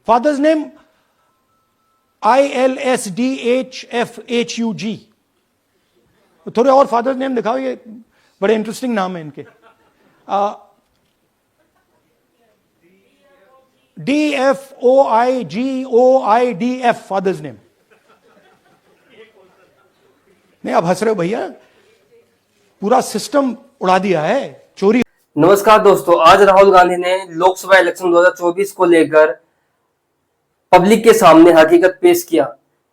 Father's name ILSDHFHUG. थोड़े और father's name दिखाओ, ये बड़े इंटरेस्टिंग नाम है इनके. DFOIGOIDF father's name. नहीं, आप हंस रहे हो भैया, पूरा सिस्टम उड़ा दिया है, चोरी. नमस्कार दोस्तों, आज राहुल गांधी ने लोकसभा इलेक्शन 2024 को लेकर पब्लिक के सामने हकीकत पेश किया,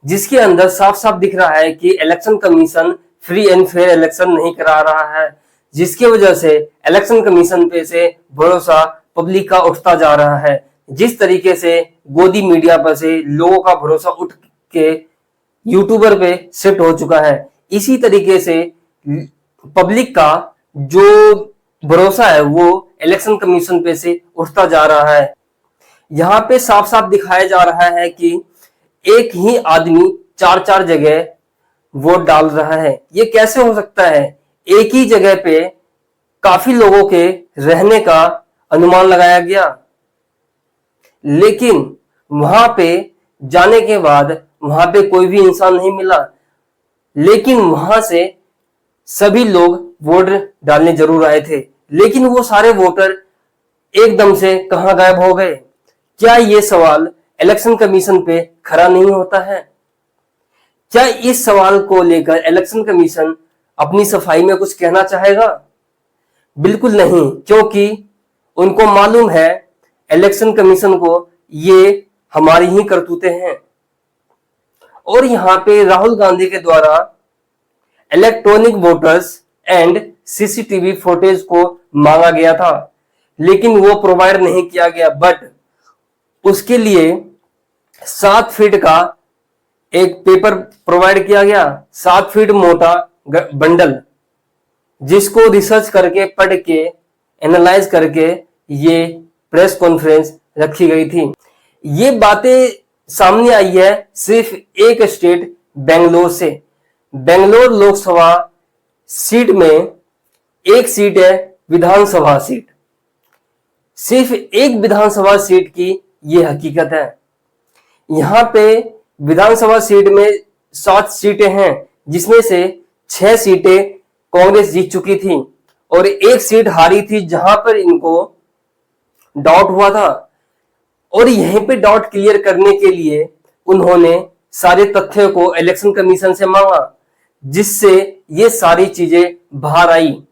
जिसके अंदर साफ साफ दिख रहा है कि election commission free and fair election नहीं करा रहा है, जिसकी वजह से इलेक्शन कमीशन पे से भरोसा पब्लिक का उठता जा रहा है. जिस तरीके से गोदी मीडिया पर से लोगों का भरोसा उठ के यूट्यूबर पे शिफ्ट हो चुका है, इसी तरीके से पब्लिक का जो भरोसा है वो इलेक्शन कमीशन पे से उठता जा रहा है. यहाँ पे साफ साफ दिखाया जा रहा है कि एक ही आदमी चार चार जगह वोट डाल रहा है. ये कैसे हो सकता है? एक ही जगह पे काफी लोगों के रहने का अनुमान लगाया गया, लेकिन वहां पे जाने के बाद वहां पे कोई भी इंसान नहीं मिला, लेकिन वहां से सभी लोग वोट डालने जरूर आए थे. लेकिन वो सारे वोटर एकदम से कहां गायब हो गए? क्या ये सवाल इलेक्शन कमीशन पे खरा नहीं होता है? क्या इस सवाल को लेकर इलेक्शन कमीशन अपनी सफाई में कुछ कहना चाहेगा? बिल्कुल नहीं, क्योंकि उनको मालूम है इलेक्शन कमीशन को ये हमारी ही करतूतें हैं. और यहां पे राहुल गांधी के द्वारा electronic voters and CCTV footage को मांगा गया था, लेकिन वो प्रोवाइड नहीं किया गया. बट उसके लिए 7 फीट का एक पेपर प्रोवाइड किया गया, 7 फीट मोटा बंडल, जिसको रिसर्च करके पढ़ के एनालाइज करके ये प्रेस कॉन्फ्रेंस रखी गई थी. ये बातें सामने आई है सिर्फ एक स्टेट बेंगलोर से. बेंगलोर लोकसभा सीट में एक सीट है विधानसभा सीट. सिर्फ एक विधानसभा सीट की ये हकीकत है. यहां पे विधानसभा सीट में 7 सीटें हैं, जिसमें से 6 सीटें कांग्रेस जीत चुकी थी और एक सीट हारी थी, जहां पर इनको डाउट हुआ था. और यहीं पे डाउट क्लियर करने के लिए उन्होंने सारे तथ्यों को इलेक्शन कमीशन से मांगा, जिससे ये सारी चीजें बाहर आई.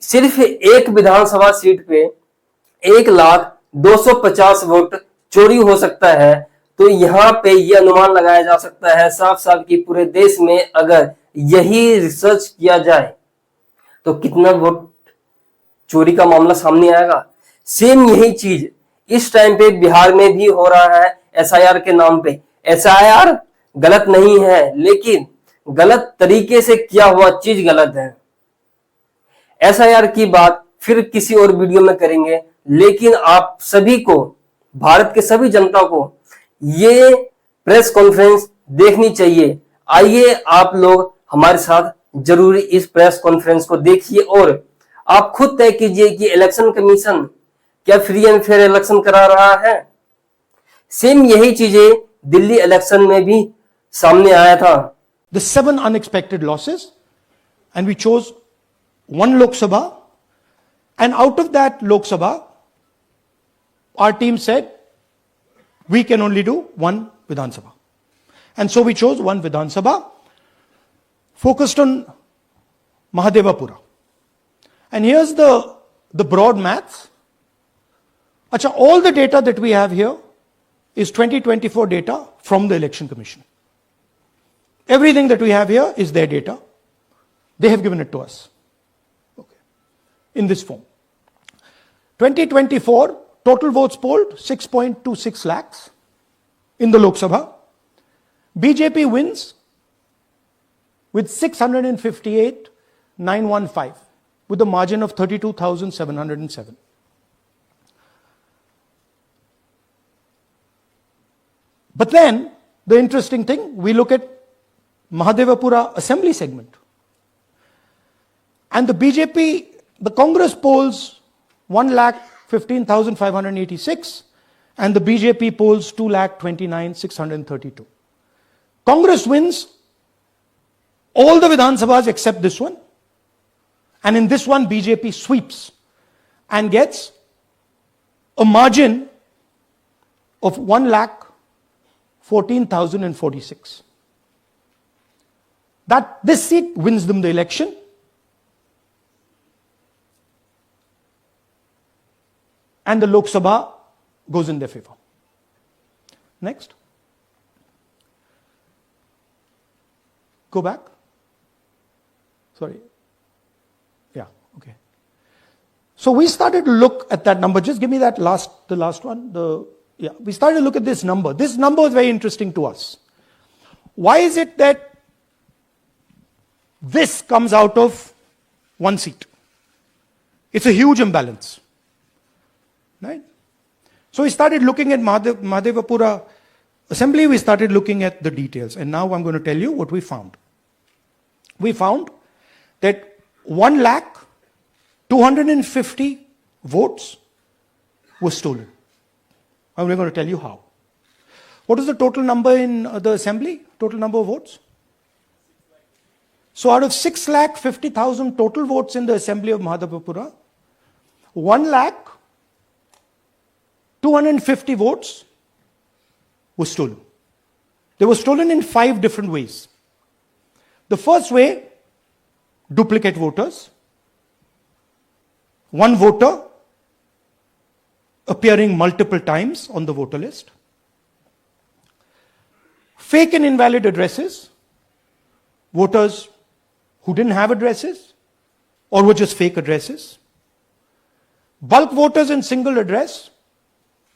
सिर्फ एक विधानसभा सीट पे 1,250,000 वोट चोरी हो सकता है. तो यहाँ पे ये अनुमान लगाया जा सकता है साफ साफ कि पूरे देश में अगर यही रिसर्च किया जाए तो कितना वोट चोरी का मामला सामने आएगा. सेम यही चीज इस टाइम पे बिहार में भी हो रहा है एसआईआर के नाम पे. एसआईआर गलत नहीं है, लेकिन गलत तरीके से किया हुआ चीज गलत है. एसआईआर की बात फिर किसी और वीडियो में करेंगे, लेकिन आप सभी को, भारत के सभी जनता को ये प्रेस कॉन्फ्रेंस देखनी चाहिए. आइए आप लोग हमारे साथ जरूर इस प्रेस कॉन्फ्रेंस को देखिए और आप खुद तय कीजिए कि इलेक्शन कमीशन क्या फ्री एंड फेयर इलेक्शन करा रहा है. सेम यही चीजें दिल्ली इलेक्शन में भी सामने आया था. The 7 unexpected losses, and we chose 1 Lok Sabha, and out of that Lok Sabha, our team said we can only do 1 Vidhan Sabha, and so we chose 1 Vidhan Sabha, focused on Mahadevapura. And here's the broad maths. Acha, all the data that we have here is 2024 data from the Election Commission. Everything that we have here is their data. They have given it to us. Okay. In this form. 2024 total votes polled 6.26 lakhs in the Lok Sabha. BJP wins with 658,915 with a margin of 32,707. But then the interesting thing, we look at Mahadevapura assembly segment. And the BJP, the Congress polls 1,15,586 and the BJP polls 2,29,632. Congress wins all the Vidhan Sabhas except this one. And in this one, BJP sweeps and gets a margin of 1,14,046. This seat wins them the election. And the Lok Sabha goes in their favor. Next. Go back. Sorry. Yeah, okay. So we started to look at that number. Just give me the last one. We started to look at this number. This number is very interesting to us. Why is it that this comes out of one seat? It's a huge imbalance. Right? So we started looking at Mahadevapura Assembly, we started looking at the details. And now I'm going to tell you what we found. We found that 1,250,000 votes were stolen. I'm going to tell you how. What is the total number in the assembly? Total number of votes? So out of 6,50,000 total votes in the assembly of Mahadevapura, 1,250,000 votes were stolen. They were stolen in 5 different ways. The first way, duplicate voters. One voter appearing multiple times on the voter list. Fake and invalid addresses. Voters who didn't have addresses or were just fake addresses. Bulk voters in single address.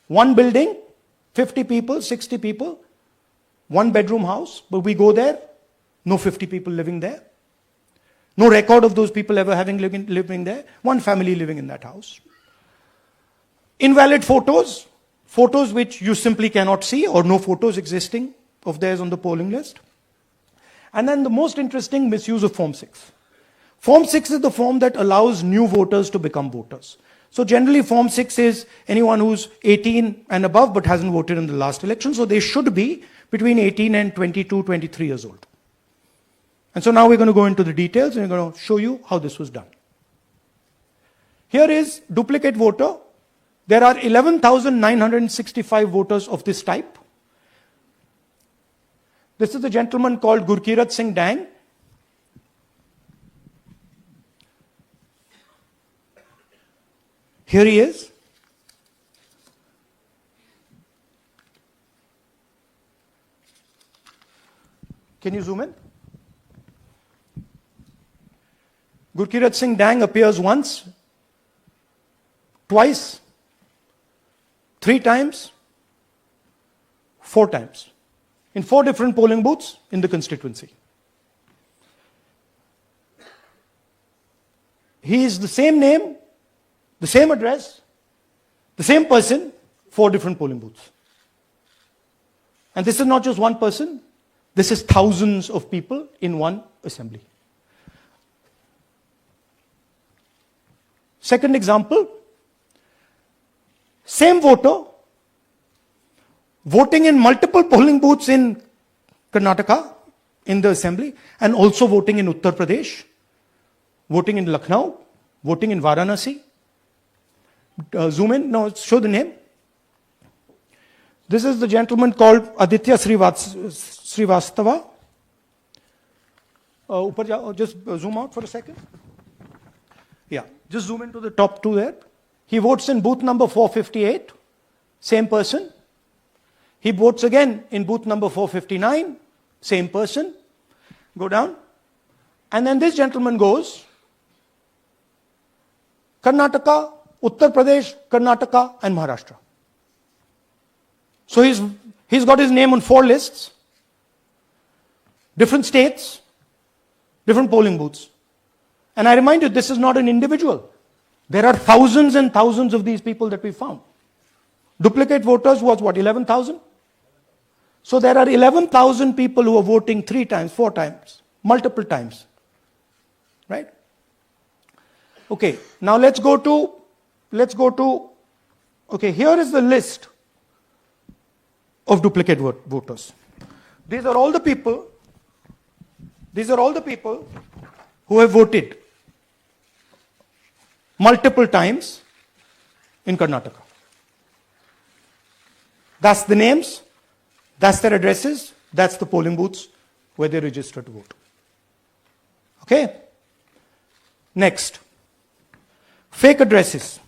One building, 50 people, 60 people, one bedroom house, but we go there, no 50 people living there. No record of those people ever having living there. One family living in that house. Invalid photos, photos which you simply cannot see or no photos existing of theirs on the polling list. And then the most interesting, misuse of Form 6. Form 6 is the form that allows new voters to become voters. So generally Form 6 is anyone who's 18 and above but hasn't voted in the last election. So they should be between 18 and 22, 23 years old. And so now we're going to go into the details and we're going to show you how this was done. Here is duplicate voter. There are 11,965 voters of this type. This is a gentleman called Gurkirat Singh Dang. Here he is. Can you zoom in? Gurkirat Singh Dang appears once, twice, 3 times, 4 times. In 4 different polling booths in the constituency. He is the same name, the same address, the same person, 4 different polling booths. And this is not just one person, this is thousands of people in one assembly. Second example, same voter, voting in multiple polling booths in Karnataka, in the assembly, and also voting in Uttar Pradesh, voting in Lucknow, voting in Varanasi. Zoom in, no, show the name. This is the gentleman called Aditya Srivastava. Just zoom out for a second. Yeah, just zoom into the top 2 there. He votes in booth number 458, same person. He votes again in booth number 459, same person. Go down. And then this gentleman goes, Karnataka, Uttar Pradesh, Karnataka, and Maharashtra. So he's got his name on 4 lists, different states, different polling booths. And I remind you, this is not an individual. There are thousands and thousands of these people that we found. Duplicate voters was what, 11,000? So there are 11,000 people who are voting 3 times, 4 times, multiple times. Right? Okay, now let's go to, okay, here is the list of duplicate voters. These are all the people who have voted multiple times in Karnataka. That's the names, that's their addresses, that's the polling booths where they register to vote. Okay? Next. Fake addresses.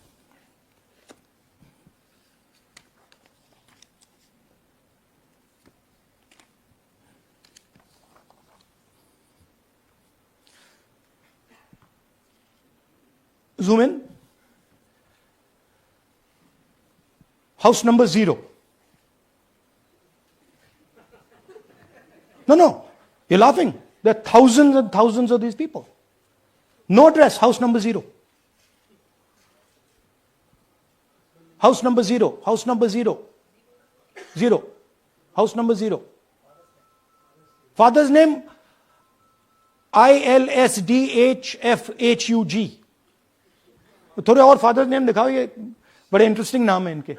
Zoom in. House number 0. No, you're laughing. There are thousands and thousands of these people. No address, house number 0. House number 0, house number 0. 0. House number 0. Father's name, ILSDHFHUG. थोड़े और father's name दिखाओ, ये बड़े interesting नाम है इनके.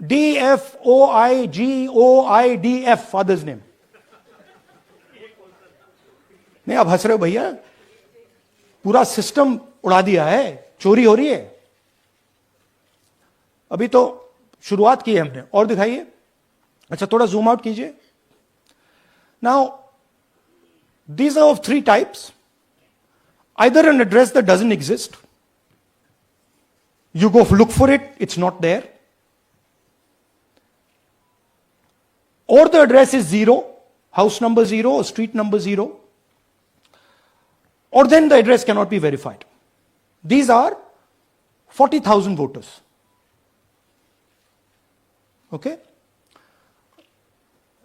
DFOIGOIDF father's name. नहीं, आप हंस रहे हो भैया, पूरा सिस्टम उड़ा दिया है, चोरी हो रही है. अभी तो शुरुआत की है हमने. और दिखाइए. अच्छा, थोड़ा जूम आउट कीजिए. Now these are of 3 types. Either an address that doesn't exist, you go look for it, it's not there, or the address is 0, house number 0 or street number 0, or then the address cannot be verified. These are 40,000 voters. Okay?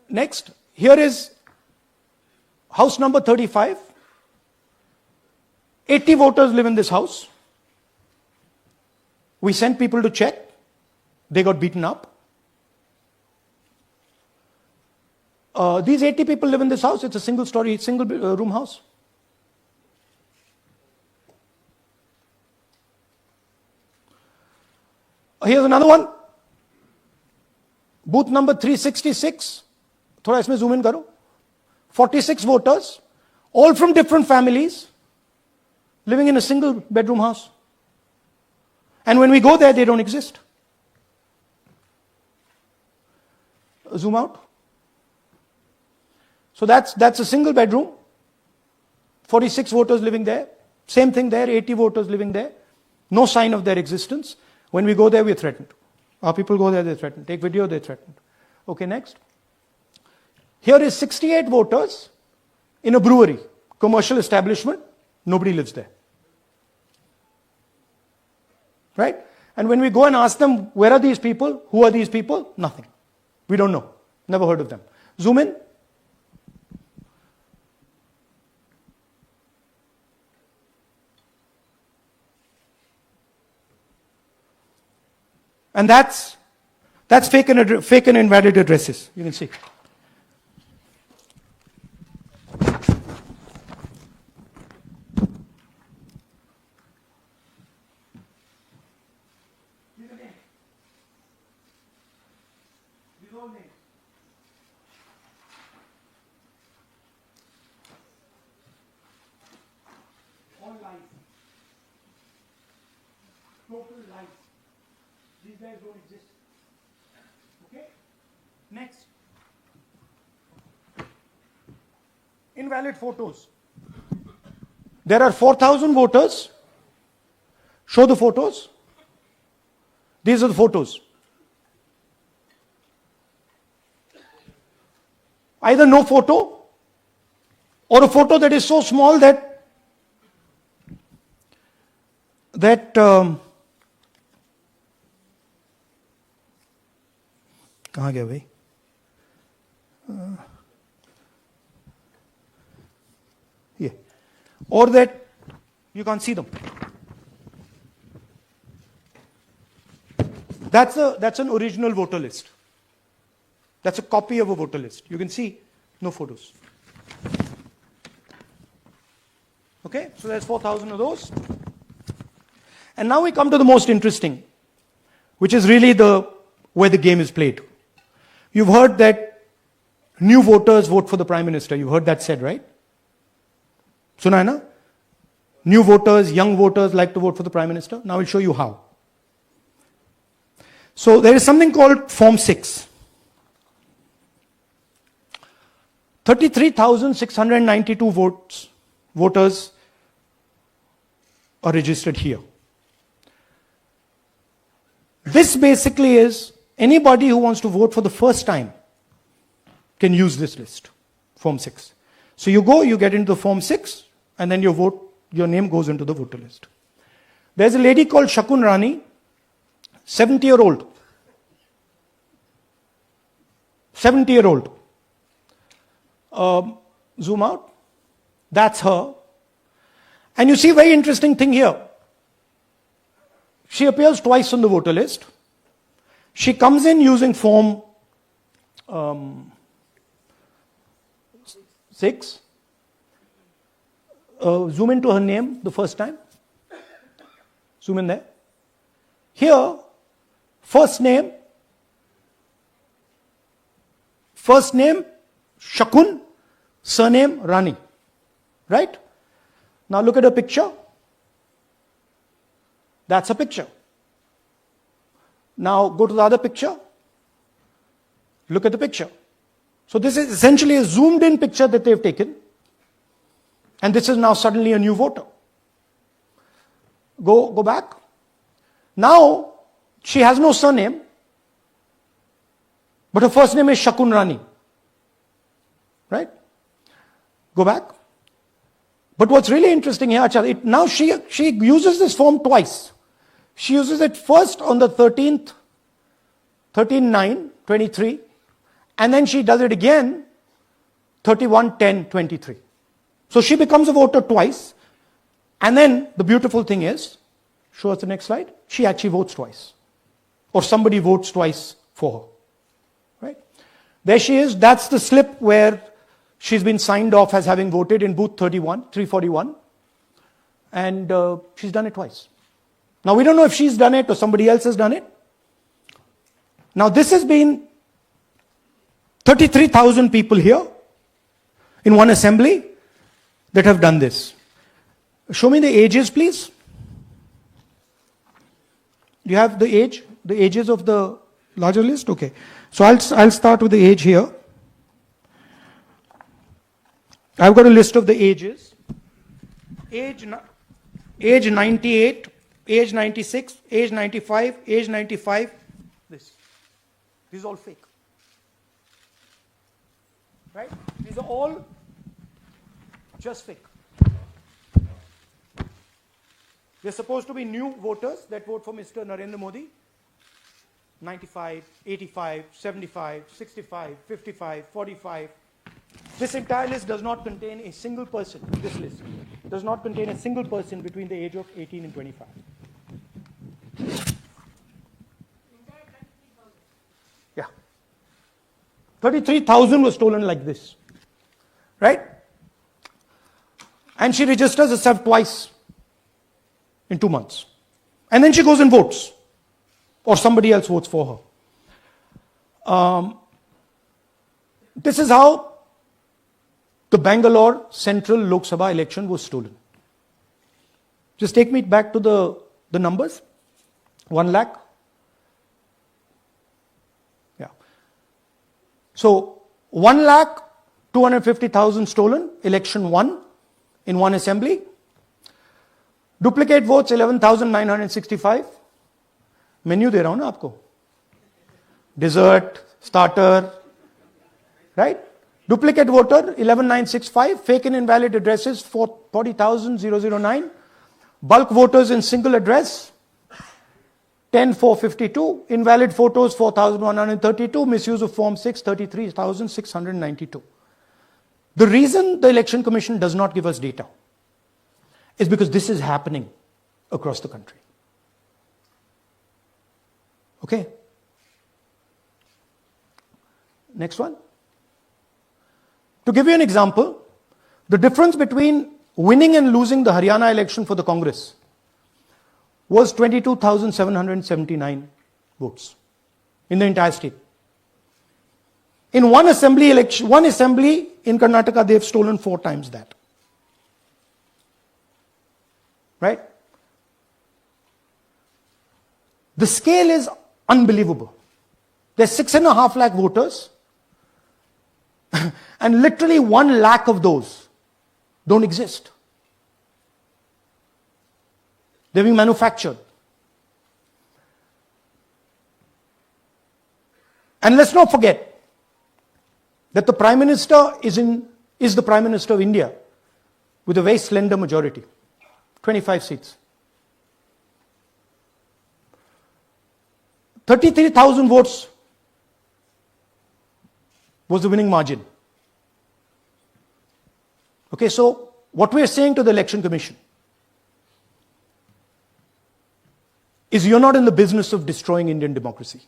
Next, here is house number 35. 80 voters live in this house. We sent people to check. They got beaten up. These 80 people live in this house. It's a single story, single room house. Here's another one. Booth number 366. थोड़ा इसमें zoom in करो. 46 voters, all from different families, living in a single bedroom house. And when we go there, they don't exist. Zoom out. So that's a single bedroom, 46 voters living there. Same thing there, 80 voters living there. No sign of their existence. When we go there, we're threatened. Our people go there, they're threatened. Take video, they're threatened. Okay, next. Here is 68 voters in a brewery, commercial establishment. Nobody lives there. Right? And when we go and ask them, where are these people? Who are these people? Nothing. We don't know. Never heard of them. Zoom in. And that's fake and invalid addresses. You can see. All lies. Total lies. These guys don't exist. Okay? Next. Invalid photos. There are 4,000 voters. Show the photos. These are the photos. Either no photo or a photo that is so small that कहाँ गया भाई? Yeah. Or that you can't see them. That's an original voter list. That's a copy of a voter list. You can see no photos. Okay, so there's 4,000 of those. And now we come to the most interesting. which is really where the game is played. You've heard that new voters vote for the Prime Minister. You've heard that said, right? Suna hai na? New voters, young voters like to vote for the Prime Minister. Now I'll show you how. So there is something called Form 6. 33,692 voters are registered here. This basically is anybody who wants to vote for the first time can use this list, Form 6. So you go, you get into the Form 6, and then your name goes into the voter list. There's a lady called Shakun Rani, 70-year-old. 70-year-old. Zoom out. That's her. And you see a very interesting thing here. She appears twice on the voter list. She comes in using Form 6. Zoom into her name the first time. Zoom in there. Here, first name Shakun, surname Rani. Right? Now look at her picture. That's a picture. Now go to the other picture. Look at the picture. So this is essentially a zoomed in picture that they've taken. And this is now suddenly a new voter. Go back. Now she has no surname, but her first name is Shakun Rani. Right? Go back. But what's really interesting here, now she uses this form twice. She uses it first on the 13/9/23, and then she does it again 31/10/23. So she becomes a voter twice, and then the beautiful thing is, show us the next slide, she actually votes twice. Or somebody votes twice for her. Right? There she is, that's the slip where she's been signed off as having voted in booth 341, and she's done it twice. Now we don't know if she's done it or somebody else has done it. Now this has been 33,000 people here in one assembly that have done this. Show me the ages, please. Do you have the ages of the larger list? Okay. So I'll start with the age here. I've got a list of the ages. Age 98, age 96, age 95, age 95. This is all fake. Right? These are all just fake. They're supposed to be new voters that vote for Mr. Narendra Modi. 95, 85, 75, 65, 55, 45. This entire list does not contain a single person. This list does not contain a single person between the age of 18 and 25. Yeah. 33,000 was stolen like this. Right? And she registers herself twice in 2 months. And then she goes and votes. Or somebody else votes for her. This is how the Bangalore Central Lok Sabha election was stolen. Just take me back to the numbers. 1 lakh. Yeah. So 1,250,000 stolen, election won in one assembly. Duplicate votes 11,965. Menu दे रहा हूं ना आपको. Dessert, starter, right? Duplicate voter 11,965. Fake and invalid addresses 40,009. Bulk voters in single address 10,452. Invalid photos 4,132. Misuse of Form 6 33,692. The reason the Election Commission does not give us data is because this is happening across the country. Okay. Next one. To give you an example, the difference between winning and losing the Haryana election for the Congress was 22,779 votes in the entire state. In one assembly election, one assembly in Karnataka, they've stolen 4 times that. Right? The scale is unbelievable. There's 6.5 lakh voters, and literally 1 lakh of those don't exist. They're being manufactured. And let's not forget that the Prime Minister is the Prime Minister of India with a very slender majority, 25 seats. 33,000 votes was the winning margin. Okay, so what we are saying to the Election Commission is you're not in the business of destroying Indian democracy.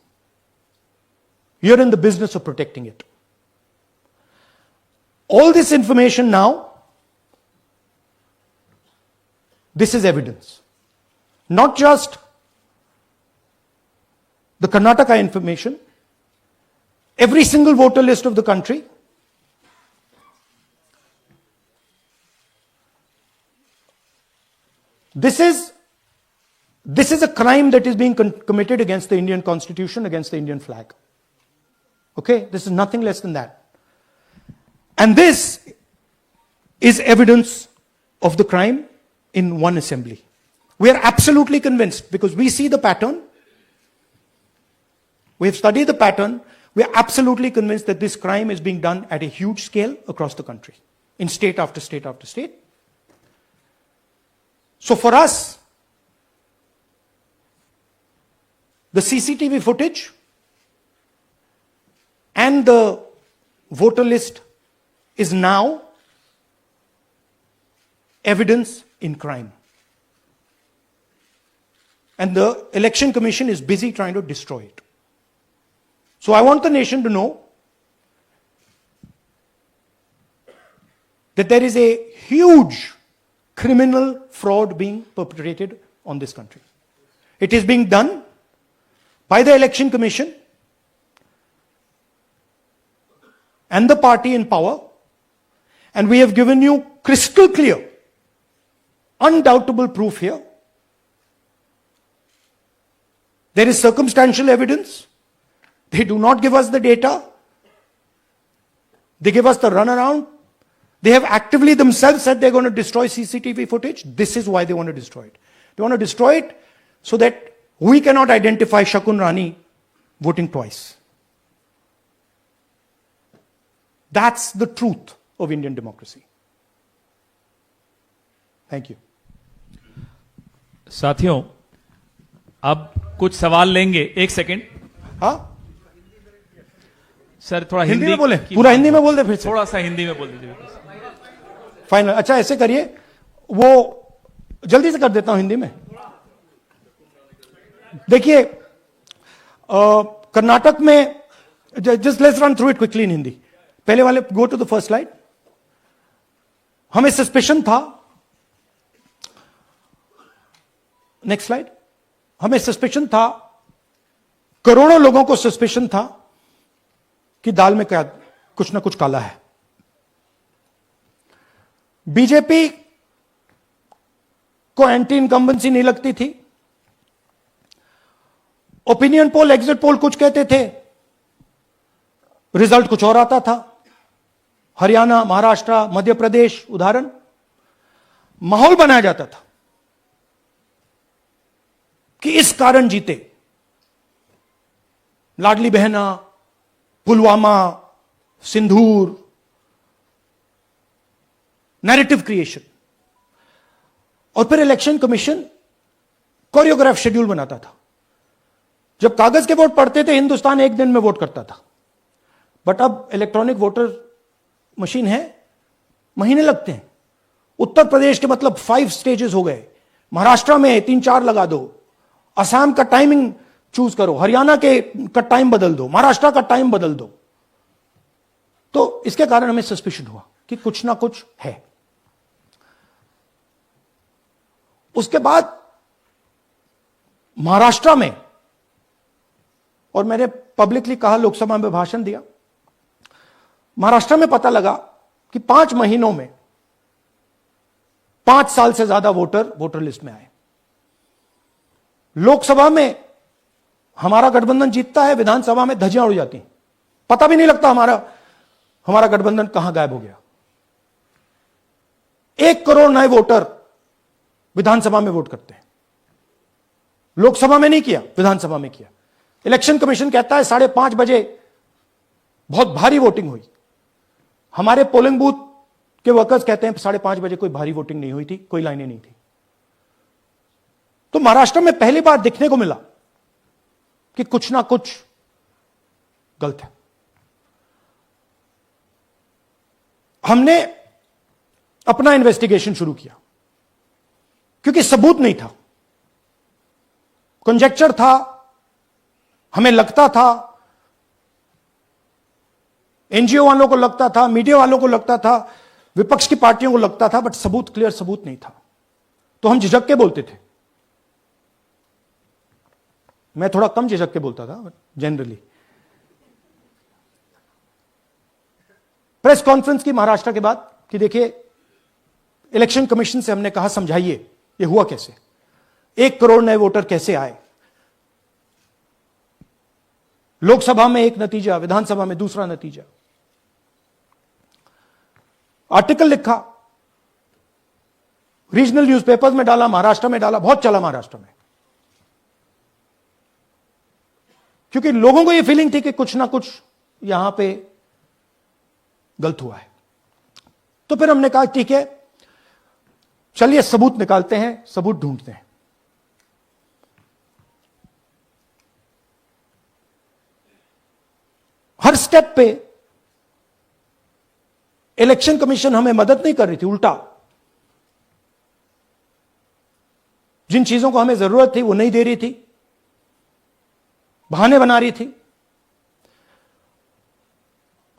You're in the business of protecting it. All this information now, this is evidence. Not just the Karnataka information, every single voter list of the country, this is a crime that is being committed against the Indian Constitution, against the Indian flag. Okay, this is nothing less than that. And this is evidence of the crime in one assembly. We are absolutely convinced because we see the pattern. We have studied the pattern. We are absolutely convinced that this crime is being done at a huge scale across the country, in state after state after state. So for us, the CCTV footage and the voter list is now evidence in crime. And the Election Commission is busy trying to destroy it. So I want the nation to know that there is a huge criminal fraud being perpetrated on this country. It is being done by the Election Commission and the party in power, and we have given you crystal clear, undoubtable proof here. There is circumstantial evidence. They do not give us the data. They give us the runaround. They have actively themselves said they're going to destroy CCTV footage. This is why they want to destroy it. They want to destroy it so that we cannot identify Shakun Rani voting twice. That's the truth of Indian democracy. Thank you. साथियों, अब कुछ सवाल लेंगे. एक second. हाँ, sir थोड़ा हिंदी में बोले, पूरा हिंदी में बोल दे फिर से. थोड़ा सा हिंदी में बोल दीजिए. फाइनल. अच्छा ऐसे करिए, वो जल्दी से कर देता हूं हिंदी में. देखिए, कर्नाटक में, just let's run through it quickly in Hindi. पहले वाले, go to the first slide. हमें सस्पेशन था, नेक्स्ट स्लाइड. हमें सस्पेशन था, करोड़ों लोगों को सस्पेशन था कि दाल में क्या कुछ ना कुछ काला है. बीजेपी को एंटी इनकम्बेंसी नहीं लगती थी. ओपिनियन पोल, एग्जिट पोल कुछ कहते थे, रिजल्ट कुछ और आता था. हरियाणा, महाराष्ट्र, मध्य प्रदेश उदाहरण, माहौल बनाया जाता था कि इस कारण जीते. लाडली बहना, पुलवामा, सिंदूर, नैरेटिव क्रिएशन. और फिर इलेक्शन कमीशन कोरियोग्राफ शेड्यूल बनाता था. जब कागज के वोट पड़ते थे, हिंदुस्तान एक दिन में वोट करता था. बट अब इलेक्ट्रॉनिक वोटर मशीन है, महीने लगते हैं. उत्तर प्रदेश के मतलब 5 स्टेजेस हो गए. महाराष्ट्र में 3-4 लगा दो. असम का टाइमिंग चूज करो, हरियाणा के का टाइम बदल दो, महाराष्ट्र का टाइम बदल दो. तो इसके कारण हमें सस्पिशन हुआ कि कुछ ना कुछ है. उसके बाद महाराष्ट्र में और मैंने पब्लिकली कहा, लोकसभा में भाषण दिया, महाराष्ट्र में पता लगा कि 5 महीनों में 5 साल से ज्यादा वोटर लिस्ट में आए। लोकसभा में हमारा गठबंधन जीतता है, विधानसभा में धज्जियां उड़ जाती हैं, पता भी नहीं लगता हमारा गठबंधन कहां गायब हो गया। 1 करोड़ नए वोटर विधानसभा में वोट करते हैं, लोकसभा में नहीं किया, विधानसभा में किया। इलेक्शन कमीशन कहता है 5:30 बजे बहुत भारी वोटिंग हुई। हमारे पोलिंग बूथ के वर्कर्स कहते हैं 5:30 बजे कोई भारी वोटिंग नहीं हुई थी, कोई लाइनें नहीं थी। तो महाराष्ट्र में पहली बार दिखने को मिला कि कुछ ना कुछ गलत है। हमने अपना इन्वेस्टिगेशन शुरू किया क्योंकि सबूत नहीं था, कंजेक्चर था, हमें लगता था, एनजीओ वालों को लगता था, मीडिया वालों को लगता था, विपक्ष की पार्टियों को लगता था, बट सबूत, क्लियर सबूत नहीं था। तो हम झिझक के बोलते थे। मैं थोड़ा कम झिझक के बोलता था जनरली। प्रेस कॉन्फ्रेंस की महाराष्ट्र के बाद कि देखिए, इलेक्शन कमीशन से हमने कहा समझाइए ये हुआ कैसे, 1 करोड़ नए वोटर कैसे आए, लोकसभा में एक नतीजा, विधानसभा में दूसरा नतीजा। आर्टिकल लिखा, रीजनल न्यूज़पेपर्स में डाला, महाराष्ट्र में डाला, बहुत चला महाराष्ट्र में, क्योंकि लोगों को यह फीलिंग थी कि कुछ ना कुछ यहां पे गलत हुआ है। तो फिर हमने कहा ठीक है, चलिए सबूत निकालते हैं, सबूत ढूंढते हैं। हर स्टेप पे इलेक्शन कमीशन हमें मदद नहीं कर रही थी, उल्टा जिन चीजों को हमें जरूरत थी वो नहीं दे रही थी, बहाने बना रही थी।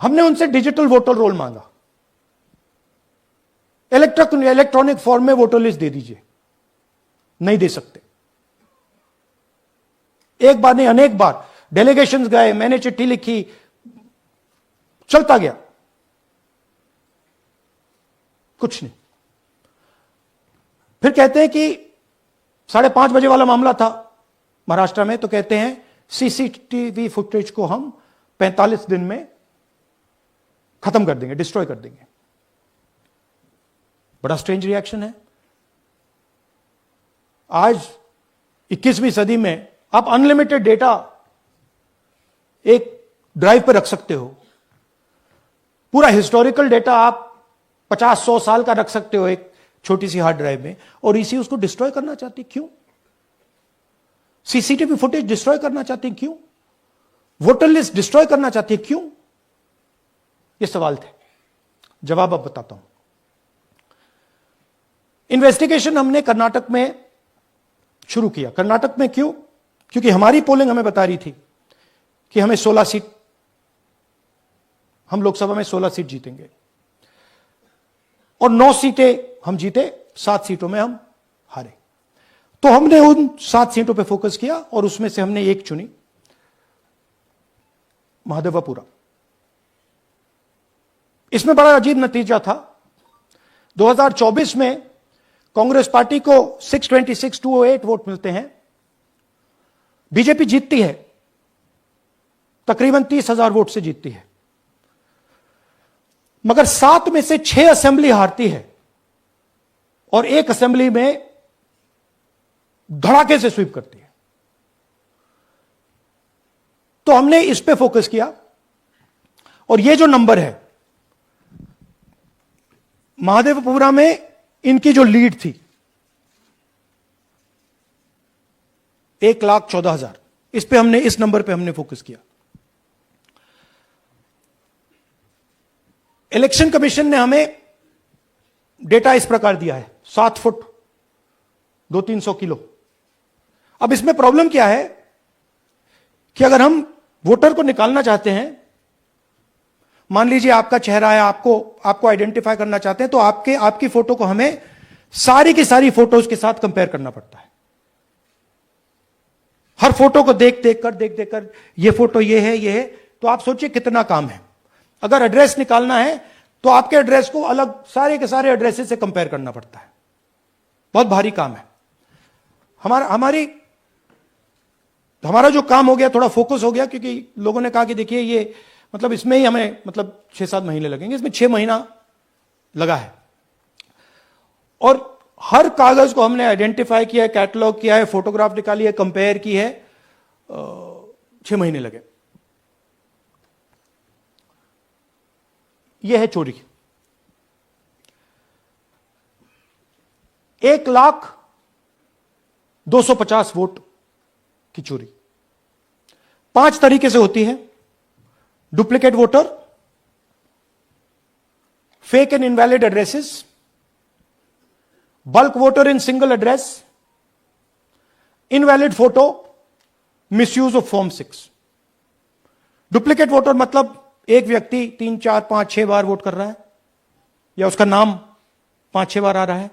हमने उनसे डिजिटल वोटर रोल मांगा, इलेक्ट्रॉनिक फॉर्म में वोटर लिस्ट दे दीजिए, नहीं दे सकते। एक बार नहीं, अनेक बार डेलीगेशंस गए, मैंने चिट्ठी लिखी, चलता गया, कुछ नहीं। फिर कहते हैं कि 5:30 बजे वाला मामला था महाराष्ट्र में, तो कहते हैं सीसीटीवी फुटेज को हम 45 दिन में खत्म कर देंगे, डिस्ट्रॉय कर देंगे। बड़ा स्ट्रेंज रिएक्शन है। आज 21वीं सदी में आप अनलिमिटेड डेटा एक ड्राइव पर रख सकते हो, पूरा हिस्टोरिकल डेटा आप 50-100 साल का रख सकते हो एक छोटी सी हार्ड ड्राइव में, और इसी उसको डिस्ट्रॉय करना चाहती, क्यों? सीसीटीवी फुटेज डिस्ट्रॉय करना चाहती, क्यों? वोटर लिस्ट डिस्ट्रॉय करना चाहती है, क्यों? ये सवाल थे, जवाब अब बताता हूं। इन्वेस्टिगेशन हमने कर्नाटक में शुरू किया। कर्नाटक में क्यों? क्योंकि हमारी पोलिंग हमें बता रही थी कि हमें 16 सीट, हम लोकसभा में 16 सीट जीतेंगे और 9 सीटें हम जीते, 7 सीटों में हम हारे। तो हमने उन 7 सीटों पे फोकस किया और उसमें से हमने एक चुनी, महादेवपुरा। इसमें बड़ा अजीब नतीजा था। 2024 में कांग्रेस पार्टी को 626-208 वोट मिलते हैं, बीजेपी जीतती है, तकरीबन 30,000 वोट से जीतती है, मगर 7 में से 6 असेंबली हारती है और एक असेंबली में धड़ाके से स्वीप करती है। तो हमने इस पे फोकस किया और ये जो नंबर है, महादेवपुरा में इनकी जो लीड थी 1,14,000, इस पे हमने, इस नंबर पे हमने फोकस किया। इलेक्शन कमीशन ने हमें डेटा इस प्रकार दिया है, 7 फुट 200-300 किलो। अब इसमें प्रॉब्लम क्या है कि अगर हम वोटर को निकालना चाहते हैं, मान लीजिए आपका चेहरा है, आपको आइडेंटिफाई करना चाहते हैं, तो आपकी फोटो को हमें सारी की सारी फोटोज के साथ कंपेयर करना पड़ता है। हर फोटो को देख देख कर ये फोटो ये है, तो आप सोचिए कितना काम है। अगर एड्रेस निकालना है तो आपके एड्रेस को अलग सारे के सारे एड्रेसेस से कंपेयर करना पड़ता है, बहुत भारी काम है। हमारा जो काम हो गया, थोड़ा फोकस हो गया, क्योंकि लोगों ने कहा कि देखिए ये मतलब इसमें ही हमें मतलब 6-7 महीने लगेंगे, इसमें 6 महीना लगा है। और हर कागज को हमने आइडेंटिफाई किया है, कैटलॉग किया है, फोटोग्राफ निकाली है, कंपेयर की है, 6 महीने लगे। यह है चोरी। 1,02,50 वोट की चोरी 5 तरीके से होती है। Duplicate voter, fake and invalid addresses, bulk voter in single address, invalid photo, misuse of form 6। Duplicate voter मतलब एक व्यक्ति 3, 4, 5, 6 बार वोट कर रहा है, या उसका नाम 5-6 बार आ रहा है।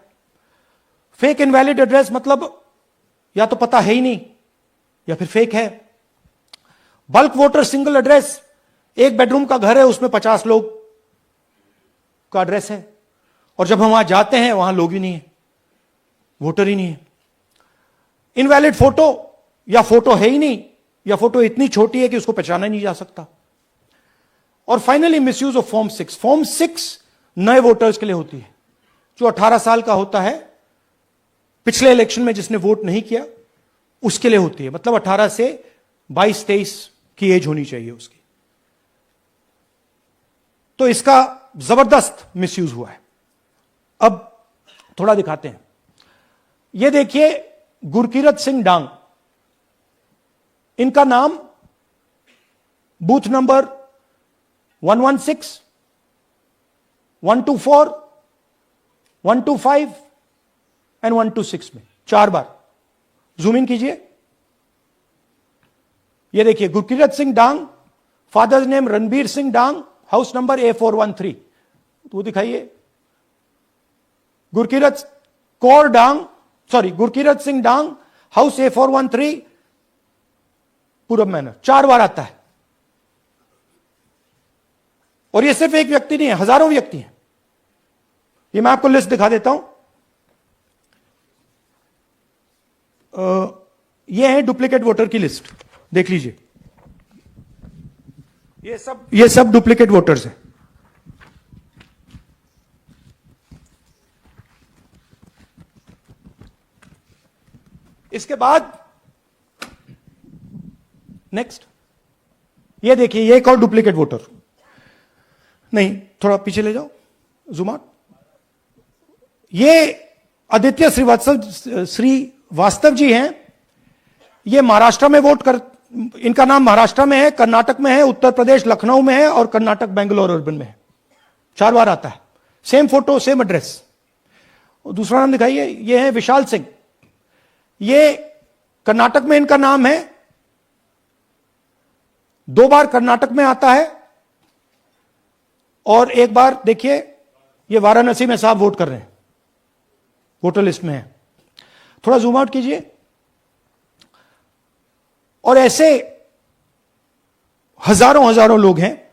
फेक इनवैलिड एड्रेस मतलब या तो पता है ही नहीं या फिर फेक है। बल्क वोटर सिंगल एड्रेस, एक बेडरूम का घर है, उसमें 50 लोग का एड्रेस है, और जब हम वहां जाते हैं वहां लोग ही नहीं है, वोटर ही नहीं है। इनवैलिड फोटो, या फोटो है ही नहीं, या फोटो इतनी छोटी है कि उसको पहचाना नहीं जा सकता। और finally misuse of form 6। Form 6 नए वोटर्स के लिए होती है, जो 18 साल का होता है, पिछले इलेक्शन में जिसने वोट नहीं किया उसके लिए होती है। मतलब 18 से 22-23 की एज होनी चाहिए उसकी। तो इसका जबरदस्त मिसयूज हुआ है। अब थोड़ा दिखाते हैं। यह देखिए गुरकीरत सिंह डांग, इनका नाम बूथ नंबर 116, 124, 125 एंड 126 में 4 बार। जूम इन कीजिए। यह देखिए गुरकीरत सिंह डांग, फादर्स नेम रणबीर सिंह डांग, हाउस नंबर A413। तो दिखाइए गुरकीरत सिंह डांग, हाउस A413, पूरब मैनर। 4 बार आता है। और ये सिर्फ एक व्यक्ति नहीं है, हजारों व्यक्ति हैं। ये मैं आपको लिस्ट दिखा देता हूं। ये है डुप्लीकेट वोटर की लिस्ट, देख लीजिए। ये सब डुप्लीकेट वोटर्स हैं। इसके बाद नेक्स्ट, ये देखिए, ये एक और डुप्लीकेट वोटर। नहीं, थोड़ा पीछे ले जाओ, जूम आउट। ये आदित्य श्रीवास्तव जी हैं। ये महाराष्ट्र में वोट कर, इनका नाम महाराष्ट्र में है, कर्नाटक में है, उत्तर प्रदेश लखनऊ में है, और कर्नाटक बेंगलोर अर्बन में है। 4 बार आता है। Same photo, same address. दूसरा नाम दिखाइए। ये है विशाल सिंह। ये कर्नाटक में इनका नाम है, 2 बार कर्नाटक में आता है, और 1 बार देखिए ये वाराणसी में साहब वोट कर रहे हैं, वोटर लिस्ट में है। थोड़ा जूम आउट कीजिए। और ऐसे हजारों लोग हैं।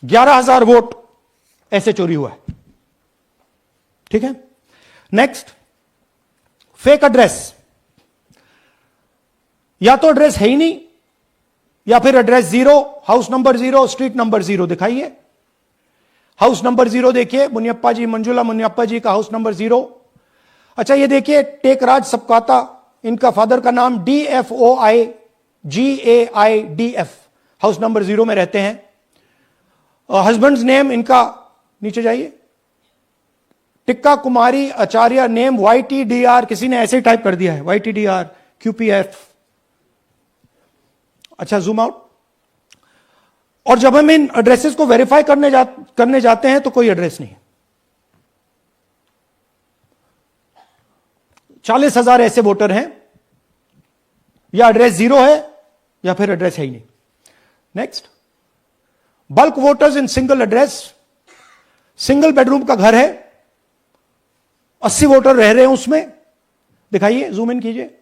11,000 वोट ऐसे चोरी हुआ है। ठीक है। Next, fake address. या तो एड्रेस है ही नहीं, या फिर address 0, house number 0, street number 0। दिखाइए हाउस नंबर 0, देखिए मुनियप्पा जी, मंजुला मुनियप्पा जी का हाउस नंबर 0। अच्छा, ये देखिए टेकराज सबकाता, इनका फादर का नाम DFOIGAIDF, हाउस नंबर 0 में रहते हैं। हस्बैंड्स नेम इनका, नीचे जाइए, टिक्का कुमारी आचार्य, नेम YTDR, किसी ने ऐसे ही टाइप कर दिया है, YTDR QPF। अच्छा, जूम आउट। और जब हम इन एड्रेसेस को वेरीफाई करने जाते हैं तो कोई एड्रेस नहीं है। 40,000 ऐसे वोटर हैं, या एड्रेस 0 है या फिर एड्रेस है ही नहीं। Next, bulk voters in single address. Single bedroom का घर है, 80 वोटर रह रहे हैं उसमें। दिखाइए, जूम इन कीजिए।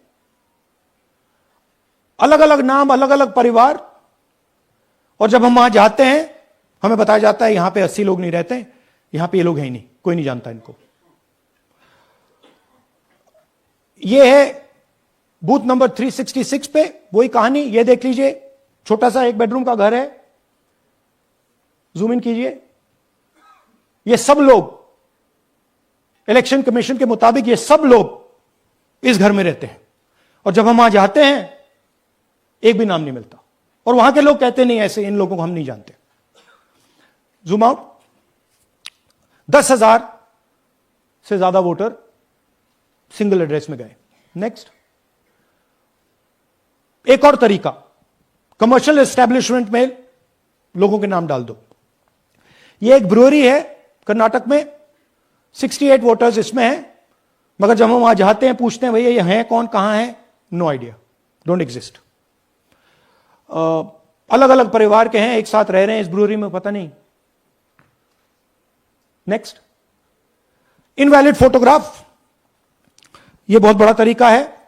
अलग अलग नाम, अलग अलग परिवार, और जब हम वहां जाते हैं हमें बताया जाता है यहां पे 80 लोग नहीं रहते, यहां पे ये लोग हैं ही नहीं, कोई नहीं जानता इनको। ये है बूथ नंबर 366 पे वही कहानी। ये देख लीजिए, छोटा सा एक बेडरूम का घर है, जूम इन कीजिए। ये सब लोग इलेक्शन कमीशन के मुताबिक ये सब लोग इस घर में रहते हैं, और जब हम वहां जाते हैं एक भी नाम नहीं मिलता, और वहां के लोग कहते नहीं ऐसे इन लोगों को हम नहीं जानते। Zoom out. 10,000 से ज्यादा वोटर सिंगल एड्रेस में गए। नेक्स्ट, एक और तरीका, कमर्शियल एस्टेब्लिशमेंट में लोगों के नाम डाल दो। ये एक ब्रूअरी है कर्नाटक में, 68 वोटर्स इसमें हैं, मगर जब हम वहां जाते हैं पूछते हैं भैया ये हैं कौन, कहां है, नो आइडिया, डोंट एग्जिस्ट। अलग अलग परिवार के हैं, एक साथ रह रहे हैं इस ब्रूअरी में, पता नहीं। Next, invalid photograph. यह बहुत बड़ा तरीका है।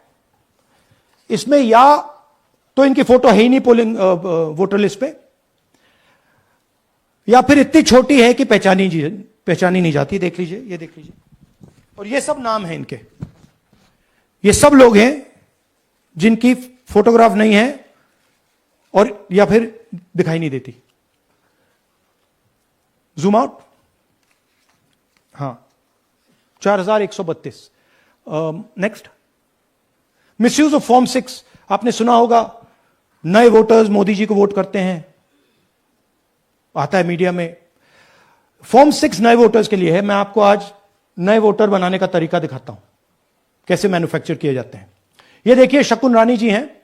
इसमें या तो इनकी फोटो है ही नहीं पोलिंग वोटर लिस्ट पे, या फिर इतनी छोटी है कि पहचानी नहीं जाती। देख लीजिए, ये देख लीजिए, और ये सब नाम है इनके। ये सब लोग हैं जिनकी फोटोग्राफ नहीं है और या फिर दिखाई नहीं देती। Zoom out. हां, 4132। Next, misuse of form 6। आपने सुना होगा नए वोटर्स मोदी जी को वोट करते हैं, आता है मीडिया में। फॉर्म 6 नए वोटर्स के लिए है। मैं आपको आज नए वोटर बनाने का तरीका दिखाता हूं, कैसे मैन्युफैक्चर किए जाते हैं। ये देखिए, शकुन रानी जी हैं,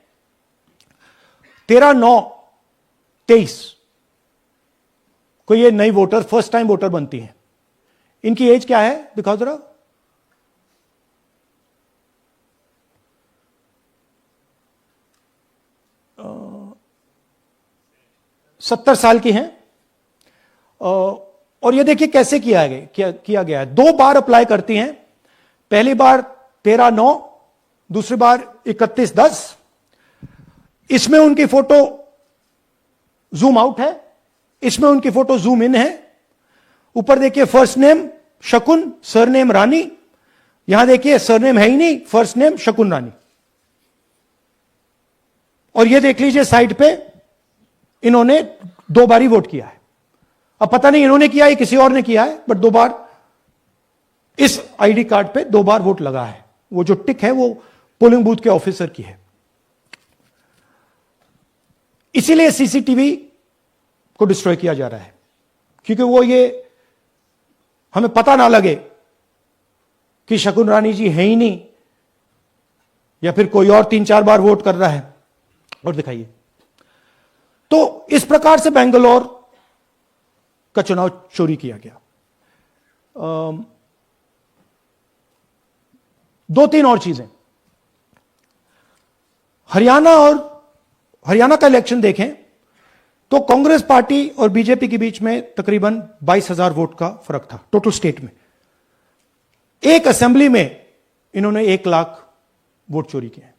13/9/23 को ये नई वोटर, फर्स्ट टाइम वोटर बनती हैं। इनकी एज क्या है दिखाओ जरा। 70 साल की हैं। और ये देखिए कैसे किया गया है। 2 बार अप्लाई करती हैं, पहली बार 13/9, दूसरी बार 31/10। इसमें उनकी फोटो जूम आउट है, इसमें उनकी फोटो जूम इन है। ऊपर देखिए फर्स्ट नेम शकुन, सरनेम रानी। यहां देखिए सरनेम है ही नहीं, फर्स्ट नेम शकुन रानी। और ये देख लीजिए साइड पे इन्होंने 2 बार ही वोट किया है। अब पता नहीं इन्होंने किया है किसी और ने किया है, बट 2 बार इस आईडी कार्ड पे 2 बार वोट लगा है। वो जो टिक है वो पोलिंग बूथ के ऑफिसर की है। इसीलिए सीसीटीवी को डिस्ट्रॉय किया जा रहा है, क्योंकि वो ये हमें पता ना लगे कि शकुन रानी जी है ही नहीं, या फिर कोई और 3-4 बार वोट कर रहा है। और दिखाइए, तो इस प्रकार से बेंगलोर का चुनाव चोरी किया गया। 2-3 और चीजें। हरियाणा का इलेक्शन देखें तो कांग्रेस पार्टी और बीजेपी के बीच में तकरीबन 22,000 वोट का फर्क था टोटल स्टेट में। एक असेंबली में इन्होंने 1 लाख वोट चोरी किए।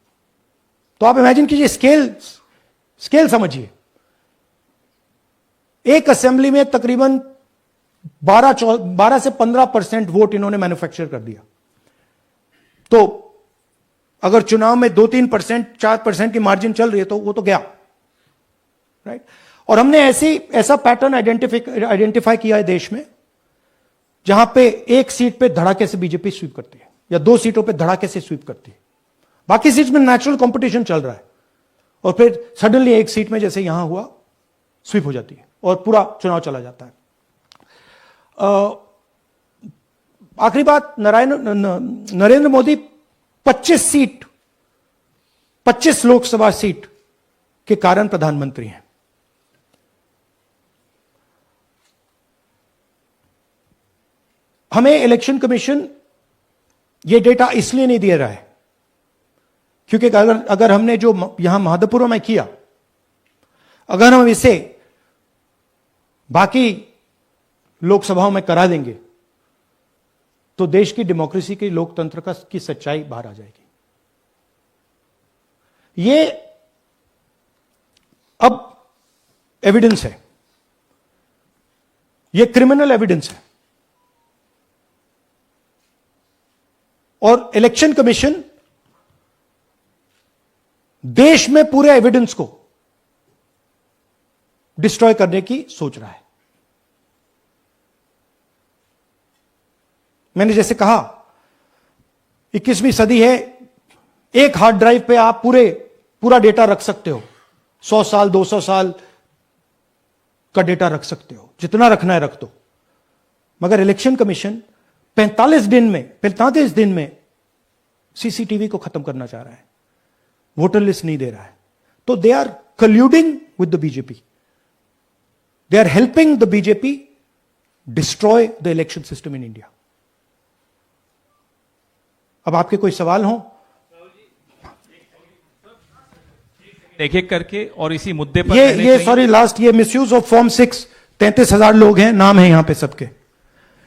तो आप इमेजिन कीजिए, स्केल समझिए। एक असेंबली में तकरीबन 12 से 15% वोट इन्होंने मैन्युफैक्चर कर दिया। तो अगर चुनाव में 2-3%, 4% की मार्जिन चल रही है तो वो तो गया, राइट। और हमने ऐसा पैटर्न आइडेंटिफाई किया है देश में, जहां पे एक सीट पे धड़ाके से बीजेपी स्वीप करती है, या 2 सीटों पे धड़ाके से स्वीप करती है। बाकी सीट में नेचुरल कंपटीशन चल रहा है, और फिर सडनली एक सीट में जैसे यहां हुआ स्वीप हो जाती है और पूरा चुनाव चला जाता है। आखिरी बात, नरेंद्र मोदी 25 लोकसभा सीट के कारण प्रधानमंत्री हैं। हमें इलेक्शन कमीशन यह डेटा इसलिए नहीं दे रहा है क्योंकि अगर हमने जो यहां महादपुर में किया, अगर हम इसे बाकी लोकसभाओं में करा देंगे तो देश की डेमोक्रेसी की, लोकतंत्र की सच्चाई बाहर आ जाएगी। ये अब एविडेंस है, यह क्रिमिनल एविडेंस है, और इलेक्शन कमीशन देश में पूरे एविडेंस को डिस्ट्रॉय करने की सोच रहा है। मैंने जैसे कहा 21वीं सदी है, एक हार्ड ड्राइव पे आप पूरा डेटा रख सकते हो, 100 साल 200 साल का डेटा रख सकते हो, जितना रखना है रख दो। मगर इलेक्शन कमीशन 45 दिन में सीसीटीवी को खत्म करना चाह रहा है, वोटर लिस्ट नहीं दे रहा है। तो they are colluding with the BJP, they are helping the BJP destroy the election system in India. अब आपके कोई सवाल हो? एक एक करके और इसी मुद्दे पर ये सॉरी लास्ट, ये मिसयूज ऑफ फॉर्म 6, 33,000 लोग हैं, नाम है यहां पे सबके।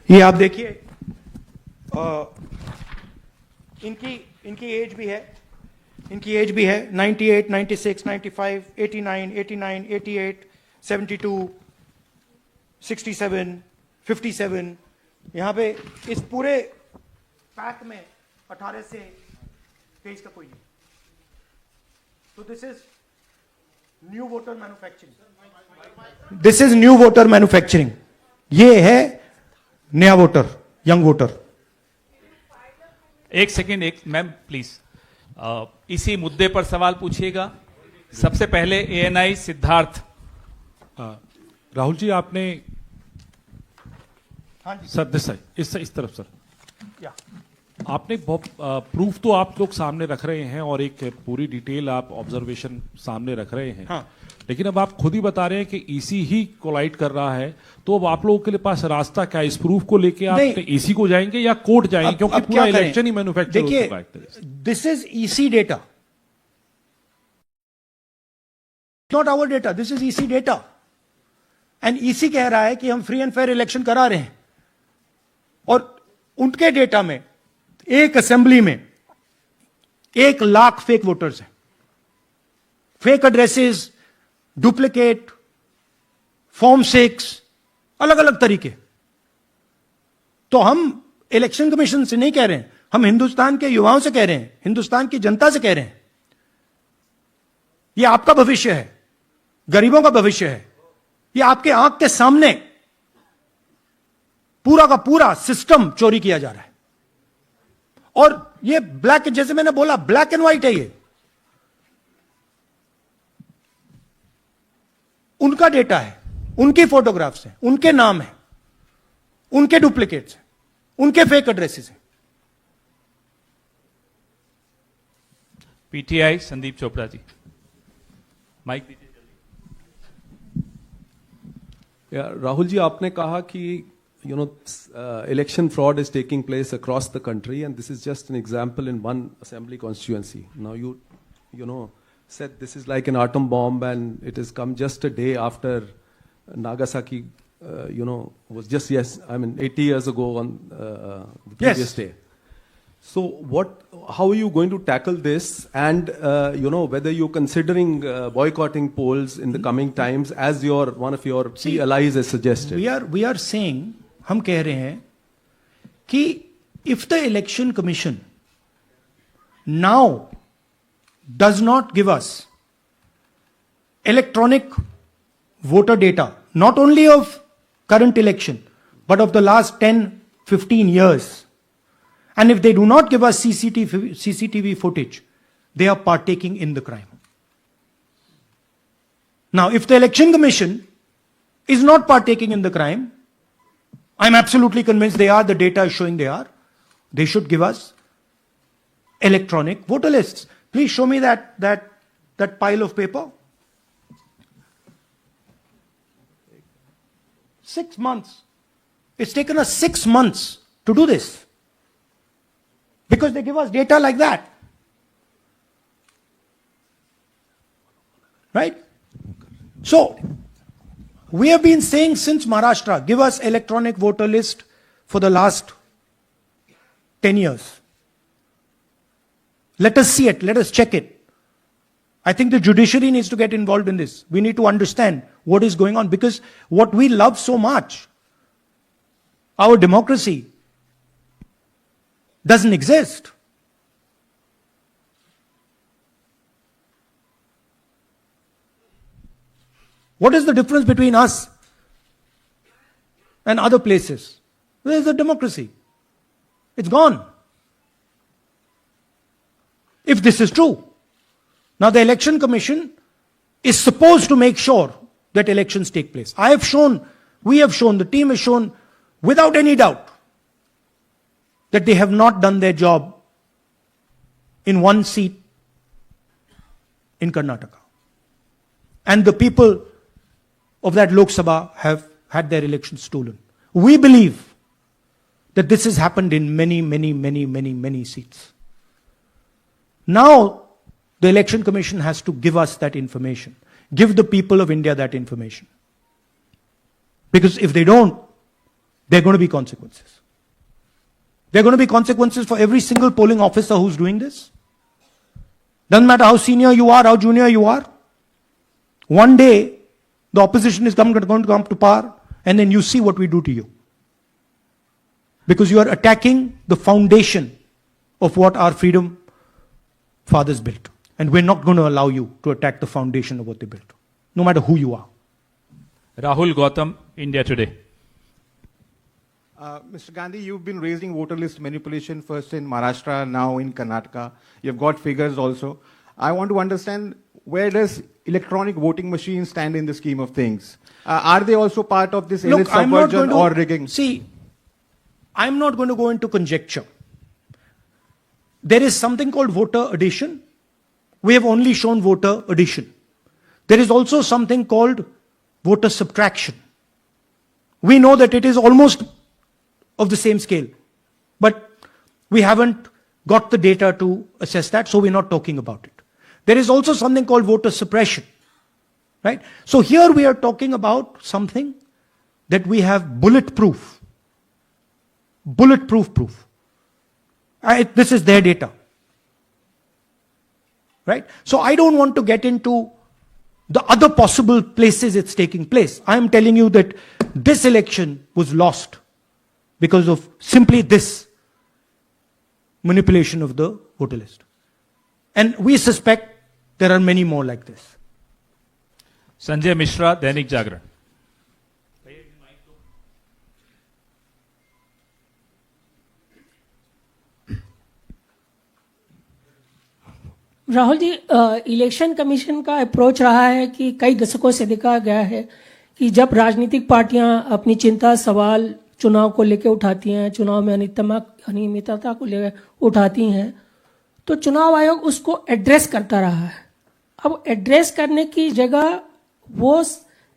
ये आप देखिए, इनकी एज भी है, 98, 96, 95, 89, 88, 72, 67, 57। यहां पे इस पूरे पैक में 18 से 23 का कोई नहीं। तो this is new voter manufacturing, ये है नया वोटर, यंग वोटर। एक सेकेंड, एक मैम प्लीज, इसी मुद्दे पर सवाल पूछिएगा। सबसे पहले एएनआई सिद्धार्थ। राहुल जी, आपने हाँ जी सर इस तरफ सर, क्या आपने बहुत प्रूफ तो आप लोग सामने रख रहे हैं और एक पूरी डिटेल आप ऑब्जर्वेशन सामने रख रहे हैं। हाँ। लेकिन अब आप खुद ही बता रहे हैं कि ईसी ही कोलाइड कर रहा है, तो अब आप लोगों के लिए पास रास्ता क्या है? इस प्रूफ को लेके आप ईसी को जाएंगे या कोर्ट जाएंगे? क्योंकि अब पूरा क्या करें? इलेक्शन ही मैन्युफैक्चर हो चुका है एक तरह से। This is EC data, not our data, this is EC data. And EC कह रहा है कि हम फ्री एंड फेयर इलेक्शन करा रहे हैं, और उनके डेटा में एक असेंबली में 1 लाख फेक वोटर्स हैं, फेक एड्रेसेस, डुप्लीकेट फॉर्म 6, अलग अलग तरीके। तो हम इलेक्शन कमीशन से नहीं कह रहे हैं, हम हिंदुस्तान के युवाओं से कह रहे हैं, हिंदुस्तान की जनता से कह रहे हैं, यह आपका भविष्य है, गरीबों का भविष्य है। यह आपके आंख के सामने पूरा का पूरा सिस्टम चोरी किया जा रहा है। और ये ब्लैक, जैसे मैंने बोला, ब्लैक एंड व्हाइट है। ये उनका डेटा है, उनकी फोटोग्राफ्स हैं, उनके नाम हैं, उनके डुप्लीकेट्स हैं, उनके फेक एड्रेसेस हैं। पीटीआई संदीप चोपड़ा जी, माइक दीजिए जल्दी। राहुल जी, आपने कहा कि election fraud is taking place across the country, and this is just an example in one assembly constituency. Now you said this is like an atom bomb, and it has come just a day after Nagasaki, was just 80 years ago on the previous day. So how are you going to tackle this, and whether you're considering boycotting polls in the coming times, as one of your key allies has suggested? We are saying, हम कह रहे हैं कि if the election commission now does not give us electronic voter data, not only of current election, but of the last 10-15 years, and if they do not give us CCTV footage, they are partaking in the crime. Now, if the election commission is not partaking in the crime, I'm absolutely convinced they are, the data is showing they are, they should give us electronic voter lists. Please show me that pile of paper. 6 months. It's taken us 6 months to do this, because they give us data like that. Right? So, we have been saying since Maharashtra, give us electronic voter list for the last 10 years. Let us see it, let us check it. I think the judiciary needs to get involved in this. We need to understand what is going on, because what we love so much, our democracy, doesn't exist. What is the difference between us and other places? Where is the democracy? It's gone. If this is true. Now the Election Commission is supposed to make sure that elections take place. We have shown, the team has shown without any doubt that they have not done their job in one seat in Karnataka. And the people of that Lok Sabha have had their elections stolen. We believe that this has happened in many seats. Now, the Election Commission has to give us that information. Give the people of India that information. Because if they don't, there are going to be consequences. There are going to be consequences for every single polling officer who's doing this. Doesn't matter how senior you are, how junior you are. One day, the opposition is going to come to power, and then you see what we do to you. Because you are attacking the foundation of what our freedom fathers built. And we're not going to allow you to attack the foundation of what they built, no matter who you are. Rahul Gautam, India Today. Mr. Gandhi, you've been raising voter list manipulation first in Maharashtra, now in Karnataka. You've got figures also. I want to understand, where does electronic voting machines stand in the scheme of things? Are they also part of this elite subversion or rigging? See, I'm not going to go into conjecture. There is something called voter addition. We have only shown voter addition. There is also something called voter subtraction. We know that it is almost of the same scale, but we haven't got the data to assess that, so we're not talking about it. There is also something called voter suppression, right? So here we are talking about something that we have bulletproof proof. This is their data, right? So I don't want to get into the other possible places it's taking place. I am telling you that this election was lost because of simply this manipulation of the voter list. And we suspect there are many more like this. Sanjay Mishra, Dainik Jagran. Rahul ji, election commission का approach रहा है कि कई दशकों से देखा गया है कि जब राजनीतिक पार्टियां अपनी चिंता सवाल चुनाव को लेकर उठाती हैं, चुनाव में अनियमितता को लेकर उठाती हैं, तो चुनाव आयोग उसको एड्रेस करता रहा है. अब एड्रेस करने की जगह वो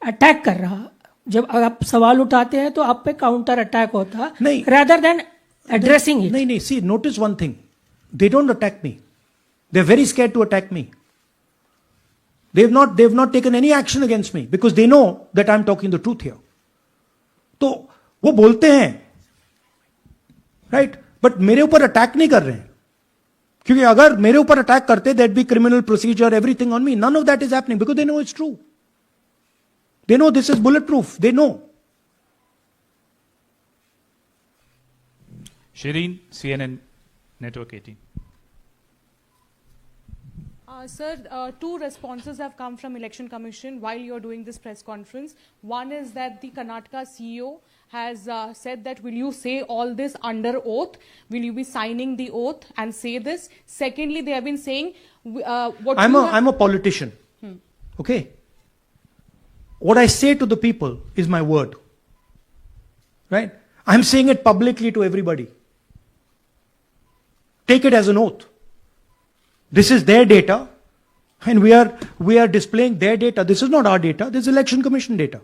अटैक कर रहा. जब आप सवाल उठाते हैं तो आप पे काउंटर अटैक होता नहीं, rather than addressing it. नहीं, see, notice one thing. They don't attack me. They're very scared to attack me. They've not taken any action against me because they know that I'm talking the truth here. तो वो बोलते हैं, right? But मेरे ऊपर attack नहीं कर रहे हैं. क्योंकि अगर मेरे ऊपर अटैक करते, there'd be criminal procedure, everything on me. None of that is happening because they know it's true. They know this is bulletproof. They know. Shireen, CNN Network 18. Sir, two responses have come from Election Commission while you're doing this press conference. One is that the Karnataka CEO has said that, will you say all this under oath? Will you be signing the oath and say this? Secondly, they have been saying I'm a politician. Okay? What I say to the people is my word. Right? I'm saying it publicly to everybody. Take it as an oath. This is their data, and we are displaying their data. This is not our data. This is Election Commission data.